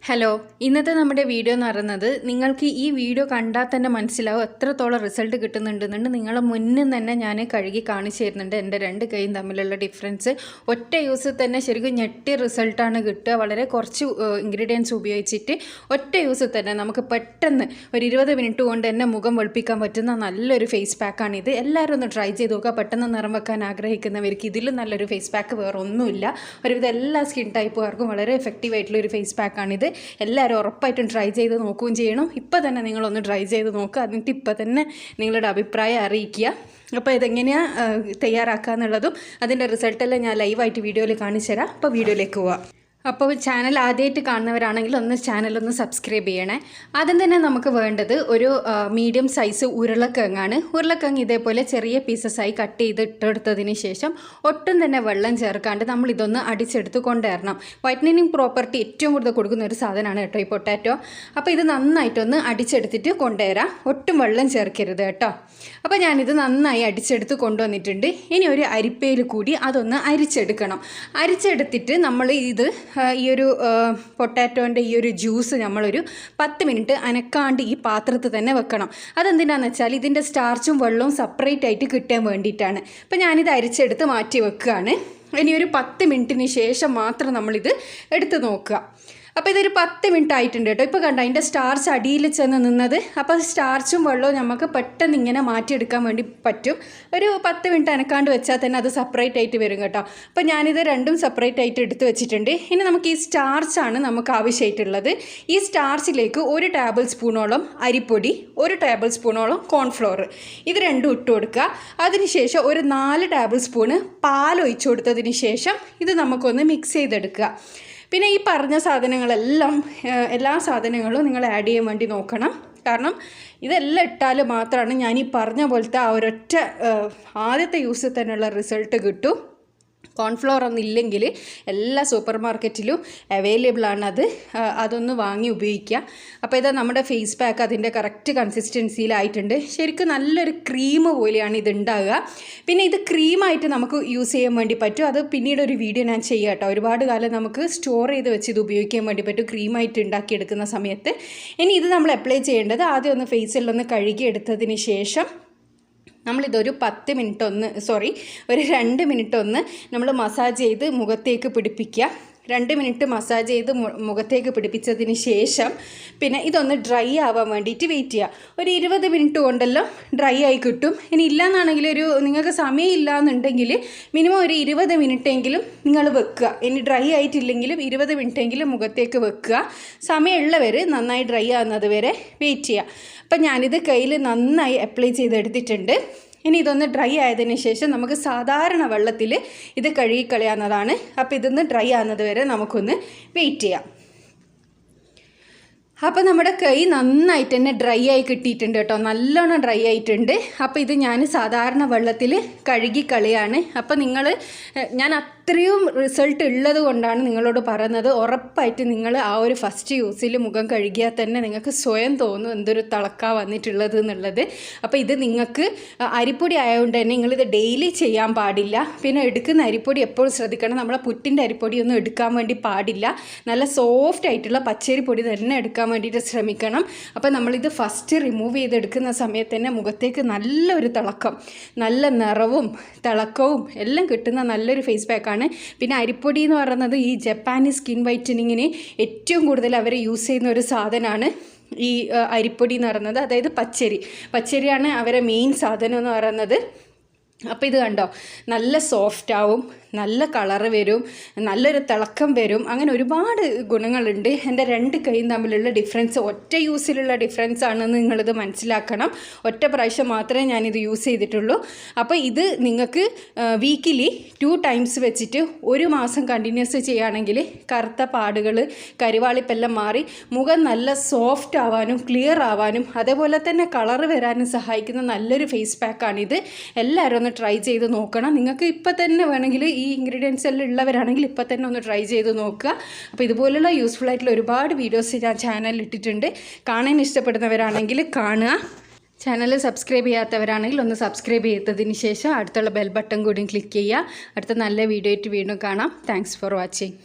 Hello, ഇന്നത്തെ നമ്മുടെ video എന്ന് പറയുന്നത് നിങ്ങൾക്ക് ഈ വീഡിയോ കണ്ടാൽ തന്നെ മനസ്സിലാവും എത്രത്തോളം റിസൾട്ട് കിട്ടുന്നുണ്ടെന്നുണ്ട്. നിങ്ങളെ മുന്നിൽ തന്നെ ഞാൻ കഴുകി കാണിച്ചു തരുന്നുണ്ട് എൻ്റെ രണ്ട് കൈയും തമ്മിലുള്ള ഡിഫറൻസ്. ഒറ്റ യൂസിൽ തന്നെ ശരിക്കും ഞെട്ടിയ റിസൾട്ടാണ് കിട്ടുക. വളരെ കുറച്ച് ഇൻഗ്രീഡിയൻസ് ഉപയോഗിച്ചിട്ട് ഒറ്റ യൂസിൽ തന്നെ നമുക്ക് പെട്ടെന്ന് ഒരു 20 മിനിറ്റ് കൊണ്ട് തന്നെ മുഖം വെളുപ്പിക്കാൻ പറ്റുന്ന നല്ലൊരു ഫേസ് പാക്കാണിത്. എല്ലാവരും ഒന്ന് ട്രൈ ചെയ്ത് നോക്കുക. പെട്ടെന്ന് നിറം വെക്കാൻ ആഗ്രഹിക്കുന്നവർക്ക് ഇതിലും നല്ലൊരു ഫേസ് പാക്ക് വേറെ ഒന്നുമില്ല. ഒരുവിധം എല്ലാ സ്കിൻ ടൈപ്പുകാർക്കും വളരെ എഫക്റ്റീവായിട്ടുള്ളൊരു ഫേസ് പാക്കാണിത്. എല്ലാവരും ഉറപ്പായിട്ടും ട്രൈ ചെയ്ത് നോക്കുകയും ചെയ്യണം. ഇപ്പോൾ തന്നെ നിങ്ങളൊന്ന് ട്രൈ ചെയ്ത് നോക്കുക. എന്നിട്ട് ഇപ്പോൾ തന്നെ നിങ്ങളുടെ അഭിപ്രായം അറിയിക്കുക. അപ്പോൾ ഇതെങ്ങനെയാണ് തയ്യാറാക്കുക എന്നുള്ളതും അതിൻ്റെ റിസൾട്ടെല്ലാം ഞാൻ ലൈവായിട്ട് വീഡിയോയിൽ കാണിച്ചു തരാം. അപ്പോൾ വീഡിയോയിലേക്ക് പോവാം. അപ്പോൾ ചാനൽ ആദ്യമായിട്ട് കാണുന്നവരാണെങ്കിൽ ചാനലൊന്ന് സബ്സ്ക്രൈബ് ചെയ്യണേ. ആദ്യം തന്നെ നമുക്ക് വേണ്ടത് ഒരു മീഡിയം സൈസ് ഉരുളക്കിഴങ്ങാണ്. ഉരുളക്കിഴങ്ങ് ഇതേപോലെ ചെറിയ പീസസായി കട്ട് ചെയ്ത് ഇട്ടെടുത്തതിന് ശേഷം ഒട്ടും തന്നെ വെള്ളം ചേർക്കാണ്ട് നമ്മളിതൊന്ന് അടിച്ചെടുത്ത് കൊണ്ടുവരണം. വൈറ്റനിങ് പ്രോപ്പർട്ടി ഏറ്റവും കൂടുതൽ കൊടുക്കുന്ന ഒരു സാധനമാണ് കേട്ടോ ഈ പൊട്ടാറ്റോ. അപ്പോൾ ഇത് നന്നായിട്ടൊന്ന് അടിച്ചെടുത്തിട്ട് കൊണ്ടുവരാം. ഒട്ടും വെള്ളം ചേർക്കരുത് കേട്ടോ. അപ്പോൾ ഞാനിത് നന്നായി അടിച്ചെടുത്ത് കൊണ്ടുവന്നിട്ടുണ്ട്. ഇനി ഒരു അരിപ്പയിൽ കൂടി അതൊന്ന് അരിച്ചെടുക്കണം. അരിച്ചെടുത്തിട്ട് നമ്മൾ ഇത് ഈ ഒരു പൊട്ടാറ്റോൻ്റെ ഈ ഒരു ജ്യൂസ് നമ്മളൊരു 10 മിനിറ്റ് അനക്കാണ്ട് ഈ പാത്രത്തിൽ തന്നെ വെക്കണം. അതെന്തിനാണെന്ന് വെച്ചാൽ ഇതിൻ്റെ സ്റ്റാർച്ചും വെള്ളവും സെപ്പറേറ്റ് ആയിട്ട് കിട്ടാൻ വേണ്ടിയിട്ടാണ്. അപ്പോൾ ഞാനിത് അരിച്ചെടുത്ത് മാറ്റി വെക്കുകയാണ്. ഇനി ഒരു 10 മിനിറ്റിന് ശേഷം മാത്രം നമ്മളിത് എടുത്ത് നോക്കുക. അപ്പോൾ ഇതൊരു 10 മിനിറ്റ് ആയിട്ടുണ്ട് കേട്ടോ. ഇപ്പോൾ കണ്ട അതിൻ്റെ സ്റ്റാർച്ച് അടിയിൽ ചെന്ന് നിന്നത്. അപ്പോൾ സ്റ്റാർച്ചും വെള്ളവും നമുക്ക് പെട്ടെന്ന് ഇങ്ങനെ മാറ്റിയെടുക്കാൻ വേണ്ടി പറ്റും. ഒരു 10 മിനിറ്റ് അനക്കാണ്ട് വെച്ചാൽ തന്നെ അത് സെപ്പറേറ്റ് ആയിട്ട് വരും കേട്ടോ. അപ്പോൾ ഞാനിത് രണ്ടും സെപ്പറേറ്റ് ആയിട്ട് എടുത്ത് വെച്ചിട്ടുണ്ട്. ഇനി നമുക്ക് ഈ സ്റ്റാർച്ചാണ് നമുക്ക് ആവശ്യമായിട്ടുള്ളത്. ഈ സ്റ്റാർച്ചിലേക്ക് 1 ടേബിൾ സ്പൂണോളം അരിപ്പൊടി, 1 ടേബിൾ സ്പൂണോളം കോൺഫ്ലോർ, ഇത് രണ്ടും ഇട്ട് കൊടുക്കുക. അതിനുശേഷം ഒരു 4 ടേബിൾ സ്പൂണ് പാൽ ഒഴിച്ചു കൊടുത്തതിന് ശേഷം ഇത് നമുക്കൊന്ന് മിക്സ് ചെയ്തെടുക്കുക. പിന്നെ ഈ പറഞ്ഞ സാധനങ്ങളെല്ലാം എല്ലാ സാധനങ്ങളും നിങ്ങൾ ആഡ് ചെയ്യാൻ വേണ്ടി നോക്കണം. കാരണം ഇതെല്ലാം ഇട്ടാൽ മാത്രമാണ് ഞാൻ ഈ പറഞ്ഞ പോലത്തെ ആ ഒരൊറ്റ ആദ്യത്തെ യൂസിൽ തന്നെയുള്ള റിസൾട്ട് കിട്ടും. കോൺഫ്ലോർ ഒന്നും ഇല്ലെങ്കിൽ എല്ലാ സൂപ്പർ മാർക്കറ്റിലും അവൈലബിൾ ആണത്. അതൊന്ന് വാങ്ങി ഉപയോഗിക്കുക. അപ്പോൾ ഇതാ നമ്മുടെ ഫേസ് പാക്ക് അതിൻ്റെ കറക്റ്റ് കൺസിസ്റ്റൻസിയിലായിട്ടുണ്ട്. ശരിക്കും നല്ലൊരു ക്രീം പോലെയാണ് ഇത് ഉണ്ടാവുക. പിന്നെ ഇത് ക്രീമായിട്ട് നമുക്ക് യൂസ് ചെയ്യാൻ വേണ്ടി പറ്റും. അത് പിന്നീട് ഒരു വീഡിയോ ഞാൻ ചെയ്യാം കേട്ടോ. ഒരുപാട് കാലം നമുക്ക് സ്റ്റോർ ചെയ്ത് വെച്ച് ഇത് ഉപയോഗിക്കാൻ വേണ്ടി പറ്റും ക്രീമായിട്ട് ഉണ്ടാക്കിയെടുക്കുന്ന സമയത്ത്. ഇനി ഇത് നമ്മൾ അപ്ലൈ ചെയ്യേണ്ടത് ആദ്യം ഒന്ന് ഫേസിലൊന്ന് കഴുകി എടുത്തതിന് ശേഷം നമ്മളിതൊരു 10 മിനിറ്റ് ഒരു 2 മിനിറ്റ് നമ്മൾ മസാജ് ചെയ്ത് മുഖത്തേക്ക് പിടിപ്പിക്കുക. 2 മിനിറ്റ് മസാജ് ചെയ്ത് മുഖത്തേക്ക് പിടിപ്പിച്ചതിന് ശേഷം പിന്നെ ഇതൊന്ന് ഡ്രൈ ആവാൻ വേണ്ടിയിട്ട് വെയിറ്റ് ചെയ്യുക. ഒരു 20 മിനിറ്റ് കൊണ്ടെല്ലാം ഡ്രൈ ആയി കിട്ടും. ഇനി ഇല്ലയെന്നാണെങ്കിൽ നിങ്ങൾക്ക് സമയമില്ല എന്നുണ്ടെങ്കിൽ മിനിമം ഒരു 20 മിനിറ്റെങ്കിലും നിങ്ങൾ വെക്കുക. ഇനി ഡ്രൈ ആയിട്ടില്ലെങ്കിലും 20 മിനിറ്റെങ്കിലും മുഖത്തേക്ക് വെക്കുക. സമയമുള്ളവർ നന്നായി ഡ്രൈ ആകുന്നത് വരെ വെയിറ്റ് ചെയ്യുക. അപ്പം ഞാനിത് കയ്യിൽ നന്നായി അപ്ലൈ ചെയ്തെടുത്തിട്ടുണ്ട്. ഇനി ഇതൊന്ന് ഡ്രൈ ആയതിന് ശേഷം നമുക്ക് സാധാരണ വെള്ളത്തിൽ ഇത് കഴുകിക്കളയാവുന്നതാണ്. അപ്പോൾ ഇതൊന്ന് ഡ്രൈ ആകുന്നത് വരെ നമുക്കൊന്ന് വെയിറ്റ് ചെയ്യാം. അപ്പോൾ നമ്മുടെ കൈ നന്നായിട്ട് തന്നെ ഡ്രൈ ആയി കിട്ടിയിട്ടുണ്ട് കേട്ടോ. നല്ലോണം ഡ്രൈ ആയിട്ടുണ്ട്. അപ്പോൾ ഇത് ഞാൻ സാധാരണ വെള്ളത്തിൽ കഴുകിക്കളയാണ്. അപ്പോൾ ഞാൻ അത്രയും റിസൾട്ട് ഉള്ളത് കൊണ്ടാണ് നിങ്ങളോട് പറയുന്നത്. ഉറപ്പായിട്ട് നിങ്ങൾ ആ ഒരു ഫസ്റ്റ് യൂസിൽ മുഖം കഴുകിയാൽ തന്നെ നിങ്ങൾക്ക് സ്വയം തോന്നും എന്തൊരു തിളക്കാ വന്നിട്ടുള്ളത് എന്നുള്ളത്. അപ്പോൾ ഇത് നിങ്ങൾക്ക് അരിപ്പൊടി ആയതുകൊണ്ട് തന്നെ നിങ്ങളിത് ഡെയിലി ചെയ്യാൻ പാടില്ല. പിന്നെ എടുക്കുന്ന അരിപ്പൊടി എപ്പോഴും ശ്രദ്ധിക്കണം. നമ്മളെ പുറ്റിൻ്റെ അരിപ്പൊടിയൊന്നും എടുക്കാൻ വേണ്ടി പാടില്ല. നല്ല സോഫ്റ്റ് ആയിട്ടുള്ള പച്ചരിപ്പൊടി തന്നെ എടുക്കാൻ വേണ്ടിയിട്ട് ശ്രമിക്കണം. അപ്പോൾ നമ്മളിത് ഫസ്റ്റ് റിമൂവ് ചെയ്തെടുക്കുന്ന സമയത്ത് തന്നെ മുഖത്തേക്ക് നല്ലൊരു തിളക്കം, നല്ല നിറവും തിളക്കവും എല്ലാം കിട്ടുന്ന നല്ലൊരു ഫേസ് പാക്കാണ്. പിന്നെ അരിപ്പൊടി എന്ന് പറയുന്നത് ഈ ജപ്പാനീസ് സ്കിൻ വൈറ്റനിങ്ങിന് ഏറ്റവും കൂടുതൽ അവർ യൂസ് ചെയ്യുന്ന ഒരു സാധനമാണ് ഈ അരിപ്പൊടി എന്ന് പറയുന്നത്. അതായത് പച്ചരിയാണ് അവരെ മെയിൻ സാധനം എന്ന് പറയുന്നത്. അപ്പോൾ ഇത് കണ്ടോ, നല്ല സോഫ്റ്റ് ആവും, നല്ല കളറ് വരും, നല്ലൊരു തിളക്കം വരും. അങ്ങനെ ഒരുപാട് ഗുണങ്ങളുണ്ട്. എൻ്റെ 2 കൈയും തമ്മിലുള്ള ഡിഫറൻസ് ഒറ്റ യൂസിലുള്ള ഡിഫറൻസ് ആണെന്ന് നിങ്ങളിത് മനസ്സിലാക്കണം. ഒറ്റ പ്രാവശ്യം മാത്രമേ ഞാനിത് യൂസ് ചെയ്തിട്ടുള്ളൂ. അപ്പോൾ ഇത് നിങ്ങൾക്ക് വീക്കിലി 2 ടൈംസ് വെച്ചിട്ട് 1 മാസം കണ്ടിന്യൂസ് ചെയ്യുകയാണെങ്കിൽ കറുത്ത പാടുകൾ, കരിവാളിപ്പെല്ലാം മാറി മുഖം നല്ല സോഫ്റ്റ് ആവാനും ക്ലിയർ ആവാനും അതേപോലെ തന്നെ കളറ് വരാനും സഹായിക്കുന്ന നല്ലൊരു ഫേസ് പാക്കാണിത്. എല്ലാവരും ഒന്ന് ട്രൈ ചെയ്ത് നോക്കണം. നിങ്ങൾക്ക് ഇപ്പോൾ തന്നെ വേണമെങ്കിൽ ഈ ഇൻഗ്രീഡിയൻസ് എല്ലാം ഉള്ളവരാണെങ്കിൽ ഇപ്പോൾ തന്നെ ഒന്ന് ട്രൈ ചെയ്ത് നോക്കുക. അപ്പോൾ ഇതുപോലുള്ള യൂസ്ഫുൾ ആയിട്ടുള്ള ഒരുപാട് വീഡിയോസ് ഞാൻ ചാനലിൽ ഇട്ടിട്ടുണ്ട്. കാണാൻ ഇഷ്ടപ്പെടുന്നവരാണെങ്കിൽ കാണുക. ചാനൽ സബ്സ്ക്രൈബ് ചെയ്യാത്തവരാണെങ്കിൽ ഒന്ന് സബ്സ്ക്രൈബ് ചെയ്തതിന് ശേഷം അടുത്തുള്ള ബെൽ ബട്ടൺ കൂടി ക്ലിക്ക് ചെയ്യുക. അടുത്ത നല്ല വീഡിയോ ആയിട്ട് വീണ്ടും കാണാം. Thanks for watching.